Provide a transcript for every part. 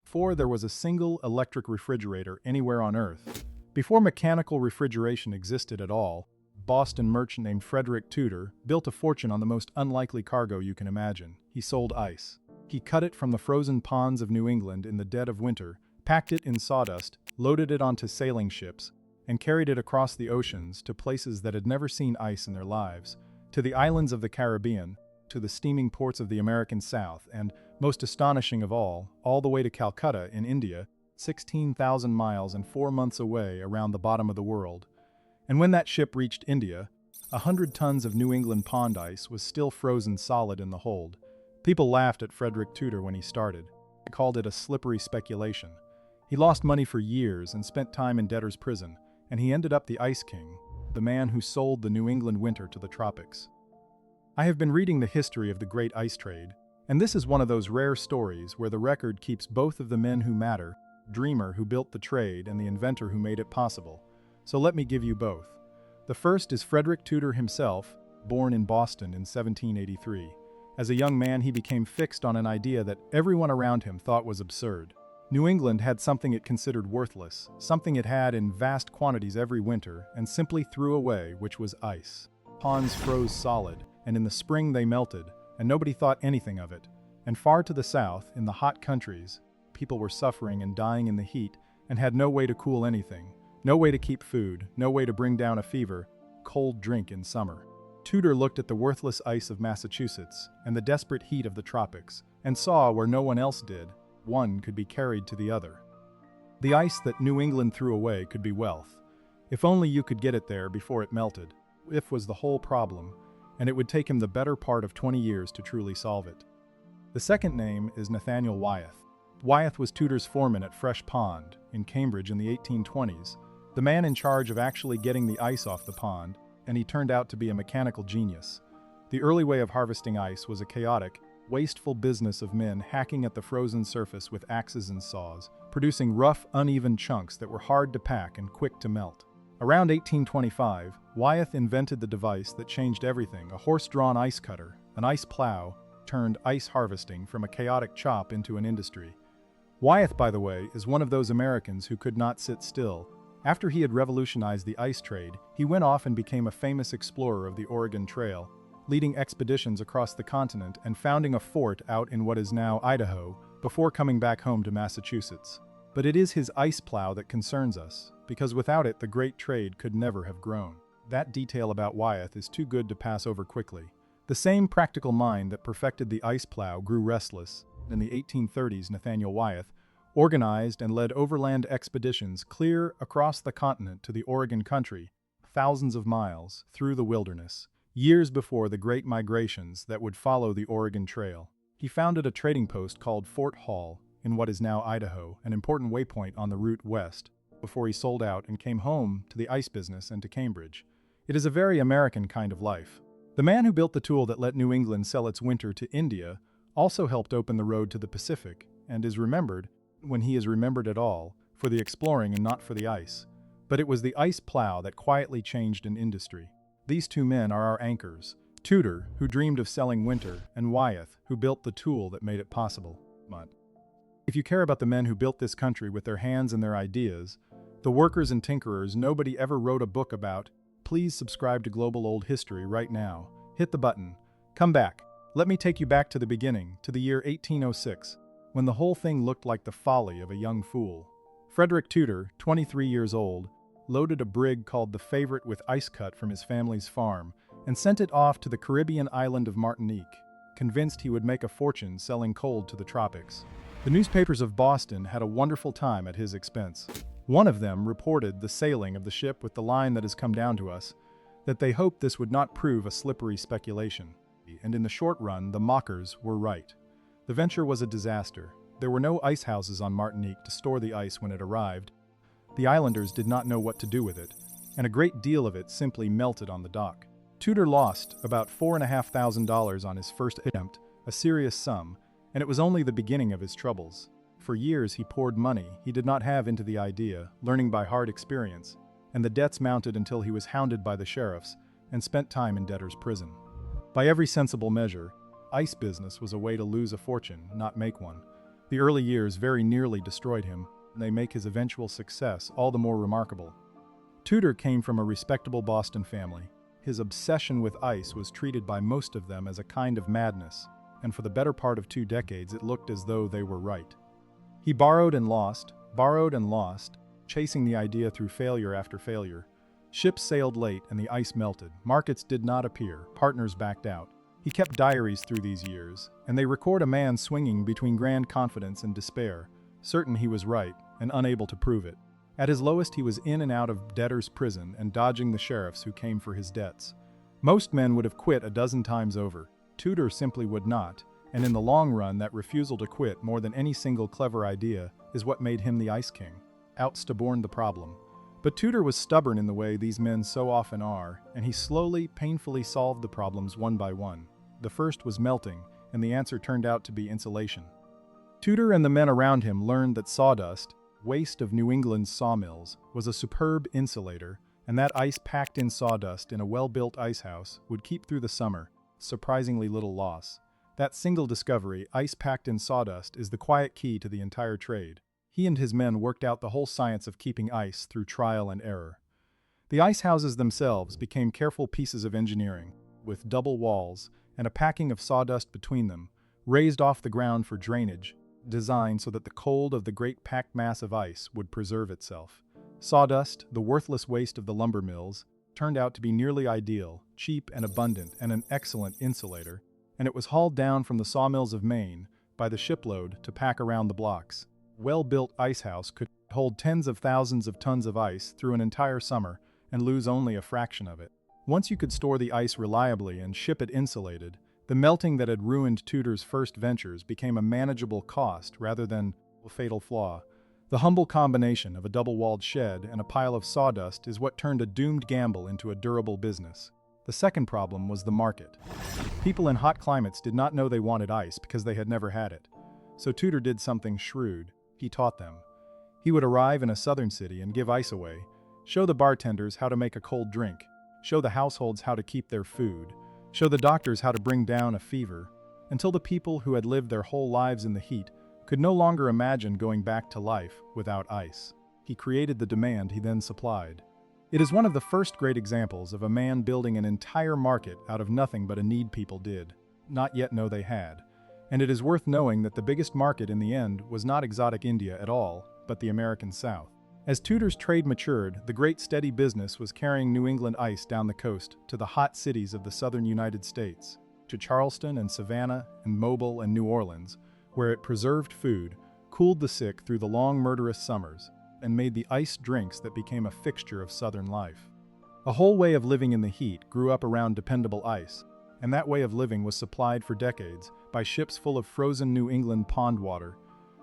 before there was a single electric refrigerator anywhere on Earth. Before mechanical refrigeration existed at all, a Boston merchant named Frederick Tudor built a fortune on the most unlikely cargo you can imagine. He sold ice. He cut it from the frozen ponds of New England in the dead of winter, packed it in sawdust, loaded it onto sailing ships, and carried it across the oceans to places that had never seen ice in their lives, to the islands of the Caribbean, to the steaming ports of the American South, and, most astonishing of all the way to Calcutta in India, 16,000 miles and 4 months away around the bottom of the world. And when that ship reached India, 100 tons of New England pond ice was still frozen solid in the hold. People laughed at Frederick Tudor when he started. They called it a slippery speculation. He lost money for years and spent time in debtor's prison, and he ended up the Ice King, the man who sold the New England winter to the tropics. I have been reading the history of the great ice trade, and this is one of those rare stories where the record keeps both of the men who matter, the dreamer who built the trade and the inventor who made it possible. So let me give you both. The first is Frederick Tudor himself, born in Boston in 1783. As a young man, he became fixed on an idea that everyone around him thought was absurd. New England had something it considered worthless, something it had in vast quantities every winter and simply threw away, which was ice. Ponds froze solid, and in the spring they melted, and nobody thought anything of it. And far to the south, in the hot countries, people were suffering and dying in the heat and had no way to cool anything, no way to keep food, no way to bring down a fever, cold drink in summer. Tudor looked at the worthless ice of Massachusetts and the desperate heat of the tropics, and saw where no one else did, one could be carried to the other. The ice that New England threw away could be wealth. If only you could get it there before it melted. If was the whole problem, and it would take him the better part of 20 years to truly solve it. The second name is Nathaniel Wyeth. Wyeth was Tudor's foreman at Fresh Pond in Cambridge in the 1820s, the man in charge of actually getting the ice off the pond, and he turned out to be a mechanical genius. The early way of harvesting ice was a chaotic, wasteful business of men hacking at the frozen surface with axes and saws, producing rough, uneven chunks that were hard to pack and quick to melt. Around 1825, Wyeth invented the device that changed everything: a horse-drawn ice cutter, an ice plow, turned ice harvesting from a chaotic chop into an industry. Wyeth, by the way, is one of those Americans who could not sit still. After he had revolutionized the ice trade, he went off and became a famous explorer of the Oregon Trail, leading expeditions across the continent and founding a fort out in what is now Idaho before coming back home to Massachusetts. But it is his ice plow that concerns us, because without it the great trade could never have grown. That detail about Wyeth is too good to pass over quickly. The same practical mind that perfected the ice plow grew restless. In the 1830s, Nathaniel Wyeth organized and led overland expeditions clear across the continent to the Oregon country, thousands of miles through the wilderness, years before the great migrations that would follow the Oregon Trail. He founded a trading post called Fort Hall in what is now Idaho, an important waypoint on the route west, before he sold out and came home to the ice business and to Cambridge. It is a very American kind of life. The man who built the tool that let New England sell its winter to India also helped open the road to the Pacific, and is remembered, when he is remembered at all, for the exploring and not for the ice. But it was the ice plow that quietly changed an industry. These two men are our anchors: Tudor, who dreamed of selling winter, and Wyeth, who built the tool that made it possible. If you care about the men who built this country with their hands and their ideas, the workers and tinkerers nobody ever wrote a book about, please subscribe to Global Old History right now. Hit the button. Come back. Let me take you back to the beginning, to the year 1806, when the whole thing looked like the folly of a young fool. Frederick Tudor, 23 years old, loaded a brig called the Favorite with ice cut from his family's farm and sent it off to the Caribbean island of Martinique, convinced he would make a fortune selling coal to the tropics. The newspapers of Boston had a wonderful time at his expense. One of them reported the sailing of the ship with the line that has come down to us, that they hoped this would not prove a slippery speculation. And in the short run, the mockers were right. The venture was a disaster. There were no ice houses on Martinique to store the ice when it arrived. The islanders did not know what to do with it, and a great deal of it simply melted on the dock. Tudor lost about $4,500 on his first attempt, a serious sum, and it was only the beginning of his troubles. For years he poured money he did not have into the idea, learning by hard experience, and the debts mounted until he was hounded by the sheriffs and spent time in debtor's prison. By every sensible measure, ice business was a way to lose a fortune, not make one. The early years very nearly destroyed him, and they make his eventual success all the more remarkable. Tudor came from a respectable Boston family. His obsession with ice was treated by most of them as a kind of madness, and for the better part of 2 decades it looked as though they were right. He borrowed and lost, chasing the idea through failure after failure. Ships sailed late and the ice melted, markets did not appear, partners backed out. He kept diaries through these years, and they record a man swinging between grand confidence and despair, certain he was right and unable to prove it. At his lowest he was in and out of debtor's prison and dodging the sheriffs who came for his debts. Most men would have quit a dozen times over. Tudor simply would not, and in the long run that refusal to quit more than any single clever idea is what made him the Ice King. Out to born the problem. But Tudor was stubborn in the way these men so often are, and he slowly, painfully solved the problems one by one. The first was melting, and the answer turned out to be insulation. Tudor and the men around him learned that sawdust, waste of New England's sawmills, was a superb insulator, and that ice packed in sawdust in a well-built ice house would keep through the summer, surprisingly little loss. That single discovery, ice packed in sawdust, is the quiet key to the entire trade. He and his men worked out the whole science of keeping ice through trial and error. The ice houses themselves became careful pieces of engineering, with double walls and a packing of sawdust between them, raised off the ground for drainage, designed so that the cold of the great packed mass of ice would preserve itself. Sawdust, the worthless waste of the lumber mills, turned out to be nearly ideal, cheap and abundant, and an excellent insulator, and it was hauled down from the sawmills of Maine by the shipload to pack around the blocks. Well-built ice house could hold tens of thousands of tons of ice through an entire summer and lose only a fraction of it. Once you could store the ice reliably and ship it insulated, the melting that had ruined Tudor's first ventures became a manageable cost rather than a fatal flaw. The humble combination of a double-walled shed and a pile of sawdust is what turned a doomed gamble into a durable business. The second problem was the market. People in hot climates did not know they wanted ice because they had never had it. So Tudor did something shrewd. He taught them. He would arrive in a southern city and give ice away, show the bartenders how to make a cold drink, show the households how to keep their food, show the doctors how to bring down a fever, until the people who had lived their whole lives in the heat could no longer imagine going back to life without ice. He created the demand he then supplied. It is one of the first great examples of a man building an entire market out of nothing but a need people did not yet know they had. And it is worth knowing that the biggest market in the end was not exotic India at all, but the American South. As Tudor's trade matured, the great steady business was carrying New England ice down the coast to the hot cities of the southern United States, to Charleston and Savannah and Mobile and New Orleans, where it preserved food, cooled the sick through the long murderous summers, and made the iced drinks that became a fixture of southern life. A whole way of living in the heat grew up around dependable ice, and that way of living was supplied for decades by ships full of frozen New England pond water.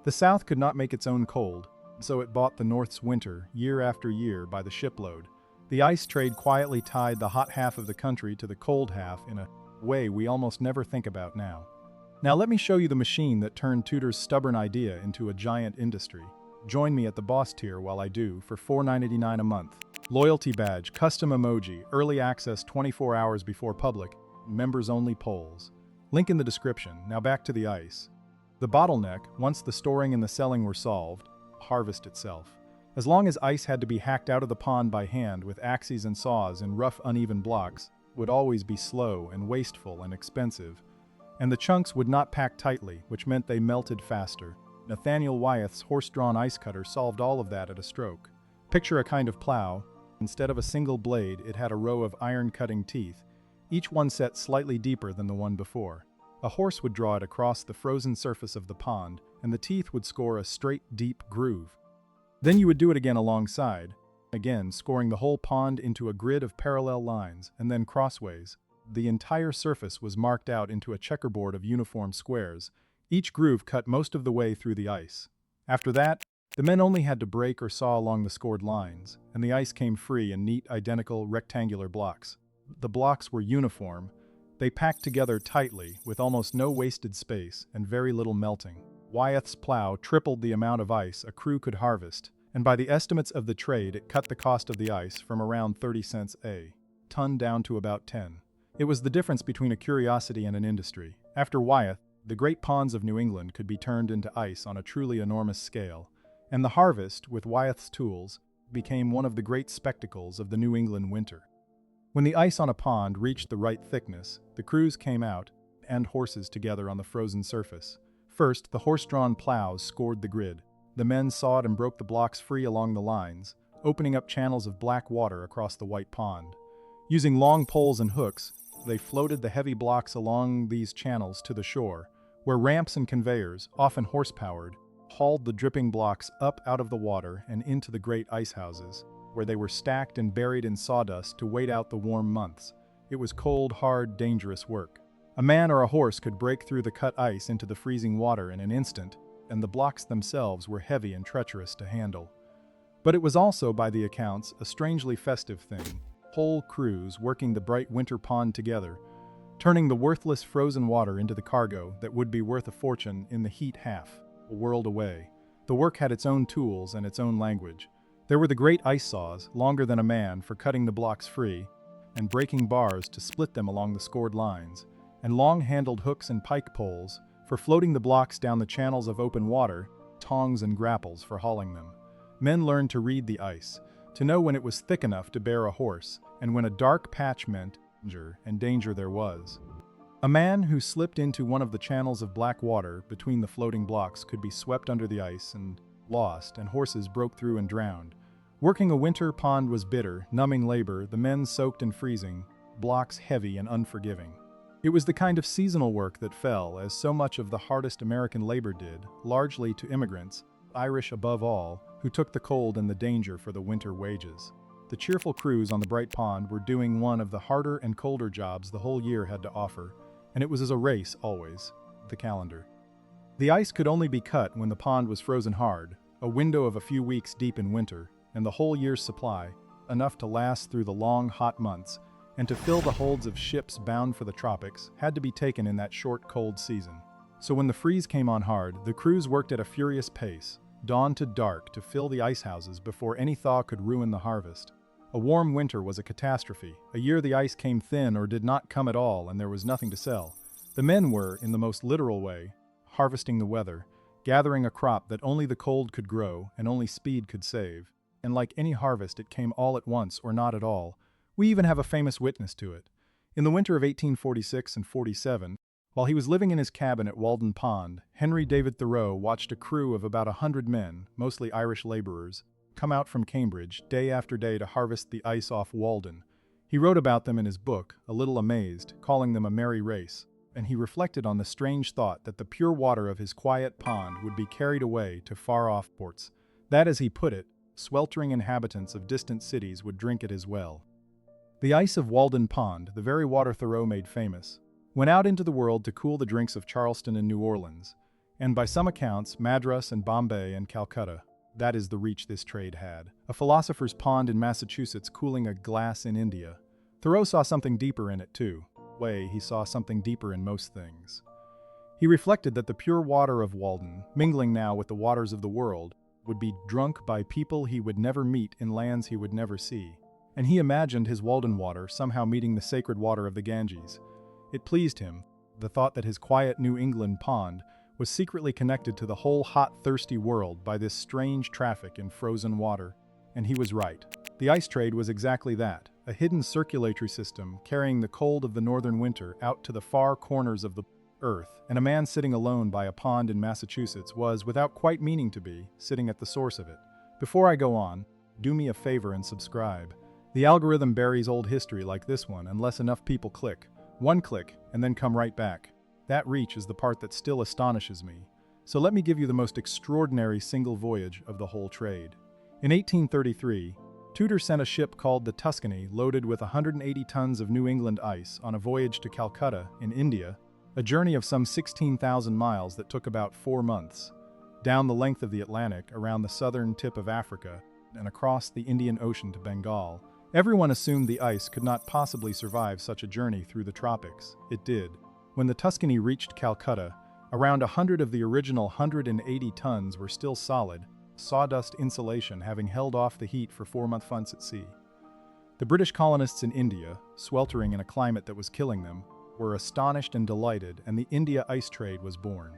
The South could not make its own cold, so it bought the North's winter year after year by the shipload. The ice trade quietly tied the hot half of the country to the cold half in a way we almost never think about now. Now let me show you the machine that turned Tudor's stubborn idea into a giant industry. Join me at the boss tier while I do for $4.99 a month. Loyalty badge, custom emoji, early access 24 hours before public, members-only polls. Link in the description. Now back to the ice. The bottleneck, once the storing and the selling were solved, harvest itself. As long as ice had to be hacked out of the pond by hand with axes and saws in rough, uneven blocks, would always be slow and wasteful and expensive. And the chunks would not pack tightly, which meant they melted faster. Nathaniel Wyeth's horse-drawn ice cutter solved all of that at a stroke. Picture a kind of plow. Instead of a single blade, it had a row of iron-cutting teeth, each one set slightly deeper than the one before. A horse would draw it across the frozen surface of the pond, and the teeth would score a straight, deep groove. Then you would do it again alongside, again scoring the whole pond into a grid of parallel lines, and then crossways. The entire surface was marked out into a checkerboard of uniform squares, each groove cut most of the way through the ice. After that, the men only had to break or saw along the scored lines, and the ice came free in neat, identical, rectangular blocks. The blocks were uniform. They packed together tightly, with almost no wasted space and very little melting. Wyeth's plow tripled the amount of ice a crew could harvest, and by the estimates of the trade it cut the cost of the ice from around 30 cents a ton down to about 10. It was the difference between a curiosity and an industry. After Wyeth, the great ponds of New England could be turned into ice on a truly enormous scale, and the harvest, with Wyeth's tools, became one of the great spectacles of the New England winter. When the ice on a pond reached the right thickness, the crews came out and horses together on the frozen surface. First, the horse-drawn plows scored the grid. The men sawed and broke the blocks free along the lines, opening up channels of black water across the white pond. Using long poles and hooks, they floated the heavy blocks along these channels to the shore, where ramps and conveyors, often horse-powered, hauled the dripping blocks up out of the water and into the great ice houses, where they were stacked and buried in sawdust to wait out the warm months. It was cold, hard, dangerous work. A man or a horse could break through the cut ice into the freezing water in an instant, and the blocks themselves were heavy and treacherous to handle. But it was also, by the accounts, a strangely festive thing. Whole crews working the bright winter pond together, turning the worthless frozen water into the cargo that would be worth a fortune in the heat half a world away. The work had its own tools and its own language. There were the great ice saws, longer than a man, for cutting the blocks free, and breaking bars to split them along the scored lines, and long-handled hooks and pike poles for floating the blocks down the channels of open water, tongs and grapples for hauling them. Men learned to read the ice, to know when it was thick enough to bear a horse, and when a dark patch meant danger there was. A man who slipped into one of the channels of black water between the floating blocks could be swept under the ice and lost, and horses broke through and drowned. Working a winter pond was bitter, numbing labor, the men soaked and freezing, blocks heavy and unforgiving. It was the kind of seasonal work that fell, as so much of the hardest American labor did, largely to immigrants, Irish above all, who took the cold and the danger for the winter wages. The cheerful crews on the bright pond were doing one of the harder and colder jobs the whole year had to offer, and it was as a race always, the calendar. The ice could only be cut when the pond was frozen hard, a window of a few weeks deep in winter, and the whole year's supply, enough to last through the long, hot months, and to fill the holds of ships bound for the tropics, had to be taken in that short, cold season. So when the freeze came on hard, the crews worked at a furious pace, dawn to dark, to fill the ice houses before any thaw could ruin the harvest. A warm winter was a catastrophe, a year the ice came thin or did not come at all and there was nothing to sell. The men were, in the most literal way, harvesting the weather, gathering a crop that only the cold could grow and only speed could save. And like any harvest, it came all at once or not at all. We even have a famous witness to it. In the winter of 1846 and 47, while he was living in his cabin at Walden Pond, Henry David Thoreau watched a crew of about 100 men, mostly Irish laborers, come out from Cambridge day after day to harvest the ice off Walden. He wrote about them in his book, A Little Amazed, calling them a merry race, and he reflected on the strange thought that the pure water of his quiet pond would be carried away to far-off ports, that, as he put it, sweltering inhabitants of distant cities would drink it as well. The ice of Walden Pond, the very water Thoreau made famous, went out into the world to cool the drinks of Charleston and New Orleans, and by some accounts, Madras and Bombay and Calcutta. That is the reach this trade had. A philosopher's pond in Massachusetts cooling a glass in India. Thoreau saw something deeper in it too. He saw something deeper in most things. He reflected that the pure water of Walden, mingling now with the waters of the world, would be drunk by people he would never meet in lands he would never see. And he imagined his Walden water somehow meeting the sacred water of the Ganges. It pleased him, the thought that his quiet New England pond was secretly connected to the whole hot, thirsty world by this strange traffic in frozen water. And he was right. The ice trade was exactly that, a hidden circulatory system carrying the cold of the northern winter out to the far corners of the earth, and a man sitting alone by a pond in Massachusetts was, without quite meaning to be, sitting at the source of it. Before I go on, do me a favor and subscribe. The algorithm buries old history like this one unless enough people click. One click, and then come right back. That reach is the part that still astonishes me. So let me give you the most extraordinary single voyage of the whole trade. In 1833, Tudor sent a ship called the Tuscany loaded with 180 tons of New England ice on a voyage to Calcutta, in India, a journey of some 16,000 miles that took about 4 months, down the length of the Atlantic, around the southern tip of Africa, and across the Indian Ocean to Bengal. Everyone assumed the ice could not possibly survive such a journey through the tropics. It did. When the Tuscany reached Calcutta, around 100 of the original 180 tons were still solid, sawdust insulation having held off the heat for 4 months at sea. The British colonists in India, sweltering in a climate that was killing them, were astonished and delighted, and the India ice trade was born.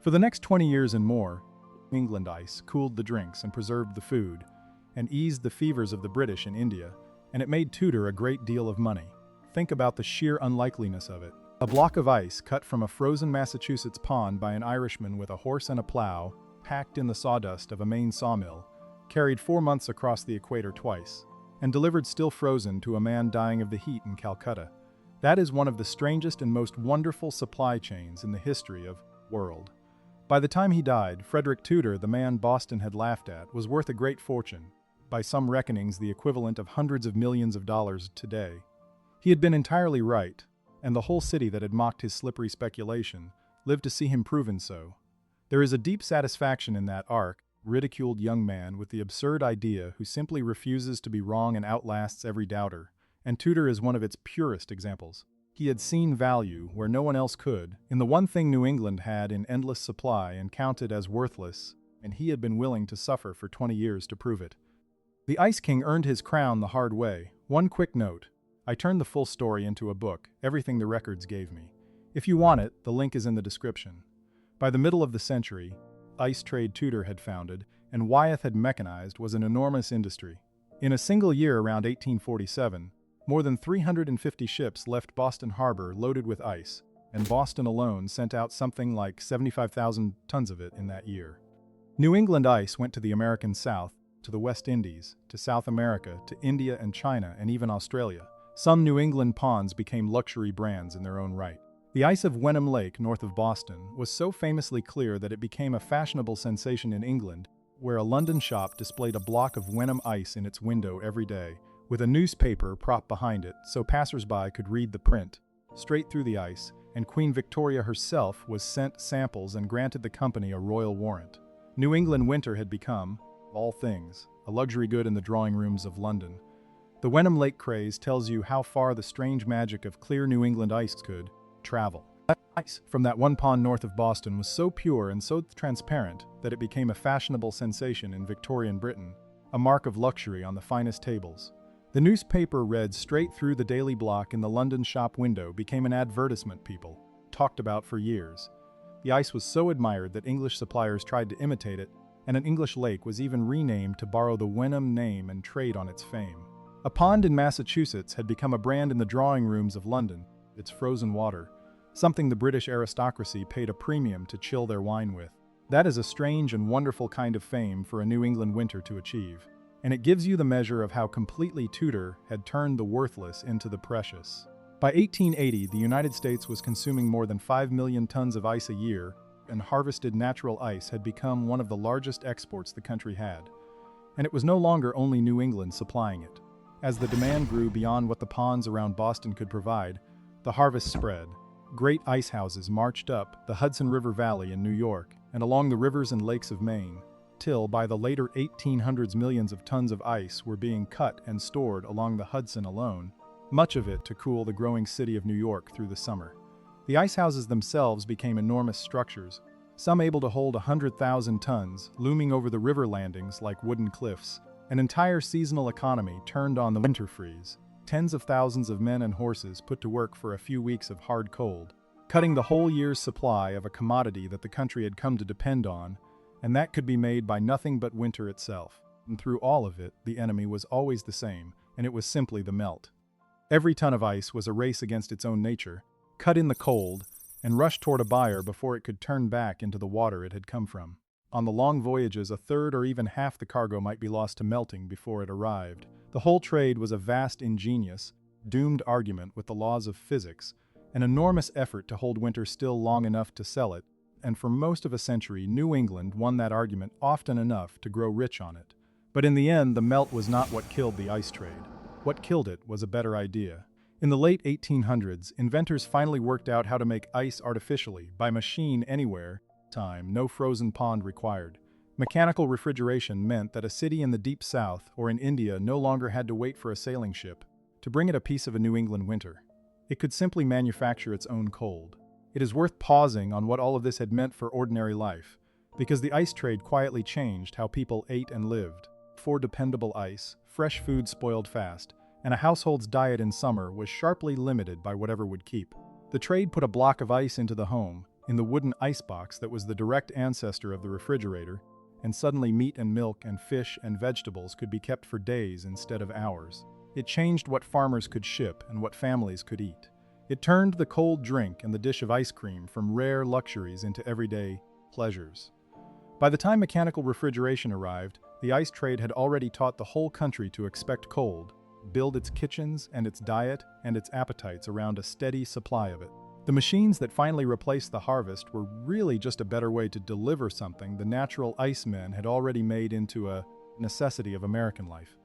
For the next 20 years and more, England ice cooled the drinks and preserved the food, and eased the fevers of the British in India, and it made Tudor a great deal of money. Think about the sheer unlikeliness of it. A block of ice cut from a frozen Massachusetts pond by an Irishman with a horse and a plow, packed in the sawdust of a Maine sawmill, carried 4 months across the equator twice, and delivered still frozen to a man dying of the heat in Calcutta. That is one of the strangest and most wonderful supply chains in the history of the world. By the time he died, Frederick Tudor, the man Boston had laughed at, was worth a great fortune, by some reckonings the equivalent of hundreds of millions of dollars today. He had been entirely right, and the whole city that had mocked his slippery speculation lived to see him proven so. There is a deep satisfaction in that ridiculed young man with the absurd idea who simply refuses to be wrong and outlasts every doubter, and Tudor is one of its purest examples. He had seen value where no one else could, in the one thing New England had in endless supply and counted as worthless, and he had been willing to suffer for 20 years to prove it. The Ice King earned his crown the hard way. One quick note. I turned the full story into a book, Everything the Records Gave Me. If you want it, the link is in the description. By the middle of the century, ice trade Tudor had founded, and Wyeth had mechanized, was an enormous industry. In a single year around 1847, more than 350 ships left Boston Harbor loaded with ice, and Boston alone sent out something like 75,000 tons of it in that year. New England ice went to the American South, to the West Indies, to South America, to India and China, and even Australia. Some New England ponds became luxury brands in their own right. The ice of Wenham Lake, north of Boston, was so famously clear that it became a fashionable sensation in England, where a London shop displayed a block of Wenham ice in its window every day, with a newspaper propped behind it so passers-by could read the print, straight through the ice, and Queen Victoria herself was sent samples and granted the company a royal warrant. New England winter had become, of all things, a luxury good in the drawing rooms of London. The Wenham Lake craze tells you how far the strange magic of clear New England ice could travel. Ice from that one pond north of Boston was so pure and so transparent that it became a fashionable sensation in Victorian Britain, a mark of luxury on the finest tables. The newspaper read straight through the daily block in the London shop window became an advertisement people talked about for years. The ice was so admired that English suppliers tried to imitate it, and an English lake was even renamed to borrow the Wenham name and trade on its fame. A pond in Massachusetts had become a brand in the drawing rooms of London, its frozen water, something the British aristocracy paid a premium to chill their wine with. That is a strange and wonderful kind of fame for a New England winter to achieve, and it gives you the measure of how completely Tudor had turned the worthless into the precious. By 1880, the United States was consuming more than 5 million tons of ice a year, and harvested natural ice had become one of the largest exports the country had. And it was no longer only New England supplying it. As the demand grew beyond what the ponds around Boston could provide, the harvest spread. Great ice houses marched up the Hudson River Valley in New York and along the rivers and lakes of Maine, till by the later 1800s millions of tons of ice were being cut and stored along the Hudson alone, much of it to cool the growing city of New York through the summer. The ice houses themselves became enormous structures, some able to hold 100,000 tons, looming over the river landings like wooden cliffs. An entire seasonal economy turned on the winter freeze. Tens of thousands of men and horses put to work for a few weeks of hard cold, cutting the whole year's supply of a commodity that the country had come to depend on, and that could be made by nothing but winter itself. And through all of it, the enemy was always the same, and it was simply the melt. Every ton of ice was a race against its own nature, cut in the cold, and rushed toward a buyer before it could turn back into the water it had come from. On the long voyages, a third or even half the cargo might be lost to melting before it arrived. The whole trade was a vast, ingenious, doomed argument with the laws of physics, an enormous effort to hold winter still long enough to sell it, and for most of a century, New England won that argument often enough to grow rich on it. But in the end, the melt was not what killed the ice trade. What killed it was a better idea. In the late 1800s, inventors finally worked out how to make ice artificially, by machine anywhere, time, no frozen pond required. Mechanical refrigeration meant that a city in the deep south or in India no longer had to wait for a sailing ship to bring it a piece of a New England winter. It could simply manufacture its own cold. It is worth pausing on what all of this had meant for ordinary life, because the ice trade quietly changed how people ate and lived. For dependable ice, fresh food spoiled fast, and a household's diet in summer was sharply limited by whatever would keep. The trade put a block of ice into the home, in the wooden icebox that was the direct ancestor of the refrigerator, and suddenly meat and milk and fish and vegetables could be kept for days instead of hours. It changed what farmers could ship and what families could eat. It turned the cold drink and the dish of ice cream from rare luxuries into everyday pleasures. By the time mechanical refrigeration arrived, the ice trade had already taught the whole country to expect cold, build its kitchens and its diet and its appetites around a steady supply of it. The machines that finally replaced the harvest were really just a better way to deliver something the natural ice men had already made into a necessity of American life.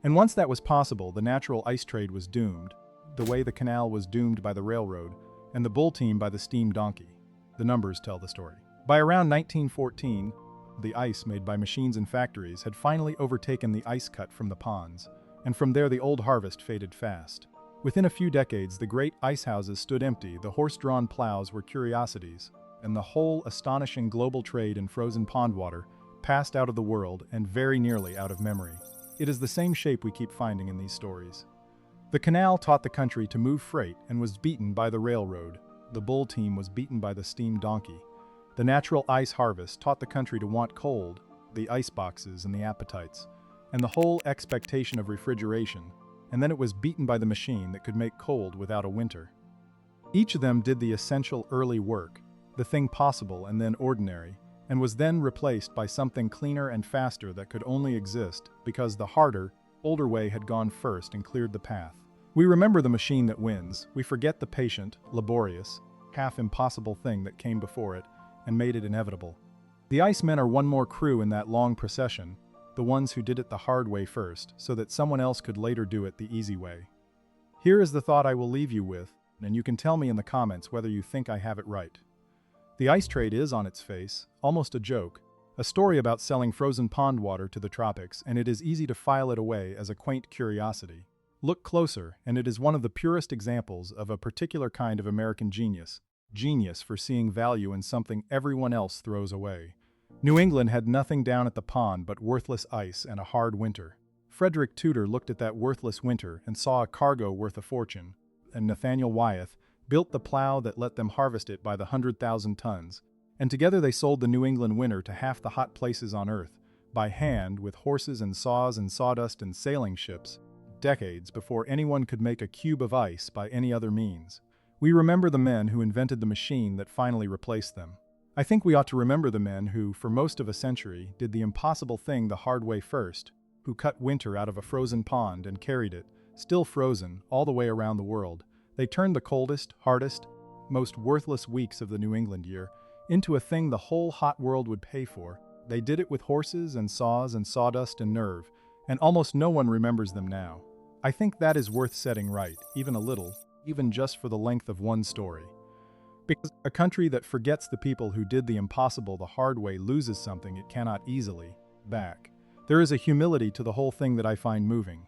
And once that was possible, the natural ice trade was doomed, the way the canal was doomed by the railroad, and the bull team by the steam donkey. The numbers tell the story. By around 1914, the ice made by machines and factories had finally overtaken the ice cut from the ponds, and from there the old harvest faded fast. Within a few decades, the great ice houses stood empty, the horse-drawn plows were curiosities, and the whole astonishing global trade in frozen pond water passed out of the world and very nearly out of memory. It is the same shape we keep finding in these stories. The canal taught the country to move freight and was beaten by the railroad. The bull team was beaten by the steam donkey. The natural ice harvest taught the country to want cold, the ice boxes and the appetites, and the whole expectation of refrigeration, and then it was beaten by the machine that could make cold without a winter. Each of them did the essential early work, the thing possible and then ordinary, and was then replaced by something cleaner and faster that could only exist because the harder, older way had gone first and cleared the path. We remember the machine that wins, we forget the patient, laborious, half-impossible thing that came before it and made it inevitable. The Icemen are one more crew in that long procession, the ones who did it the hard way first, so that someone else could later do it the easy way. Here is the thought I will leave you with, and you can tell me in the comments whether you think I have it right. The ice trade is, on its face, almost a joke, a story about selling frozen pond water to the tropics, and it is easy to file it away as a quaint curiosity. Look closer, and it is one of the purest examples of a particular kind of American genius for seeing value in something everyone else throws away. New England had nothing down at the pond but worthless ice and a hard winter. Frederick Tudor looked at that worthless winter and saw a cargo worth a fortune, and Nathaniel Wyeth built the plow that let them harvest it by the 100,000 tons, and together they sold the New England winter to half the hot places on Earth, by hand with horses and saws and sawdust and sailing ships, decades before anyone could make a cube of ice by any other means. We remember the men who invented the machine that finally replaced them. I think we ought to remember the men who, for most of a century, did the impossible thing the hard way first, who cut winter out of a frozen pond and carried it, still frozen, all the way around the world. They turned the coldest, hardest, most worthless weeks of the New England year into a thing the whole hot world would pay for. They did it with horses and saws and sawdust and nerve, and almost no one remembers them now. I think that is worth setting right, even a little, even just for the length of one story. Because a country that forgets the people who did the impossible the hard way loses something it cannot easily back. There is a humility to the whole thing that I find moving.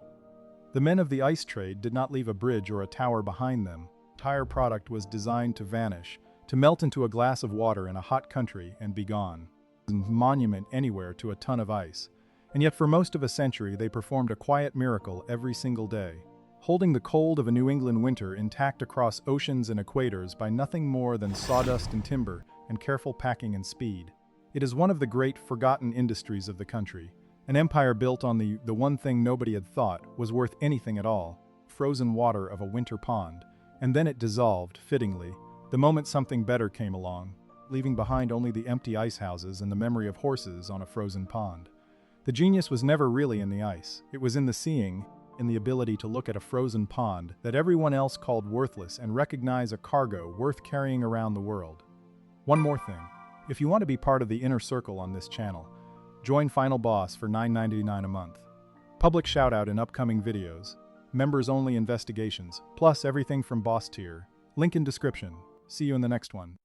The men of the ice trade did not leave a bridge or a tower behind them. The entire product was designed to vanish, to melt into a glass of water in a hot country and be gone. A monument anywhere to a ton of ice. And yet for most of a century they performed a quiet miracle every single day, holding the cold of a New England winter intact across oceans and equators by nothing more than sawdust and timber and careful packing and speed. It is one of the great forgotten industries of the country, an empire built on the one thing nobody had thought was worth anything at all, frozen water of a winter pond, and then it dissolved, fittingly, the moment something better came along, leaving behind only the empty ice houses and the memory of horses on a frozen pond. The genius was never really in the ice, it was in the seeing, in the ability to look at a frozen pond that everyone else called worthless and recognize a cargo worth carrying around the world. One more thing, if you want to be part of the inner circle on this channel, join Final Boss for $9.99 a month. Public shoutout in upcoming videos, members-only investigations, plus everything from boss tier. Link in description. See you in the next one.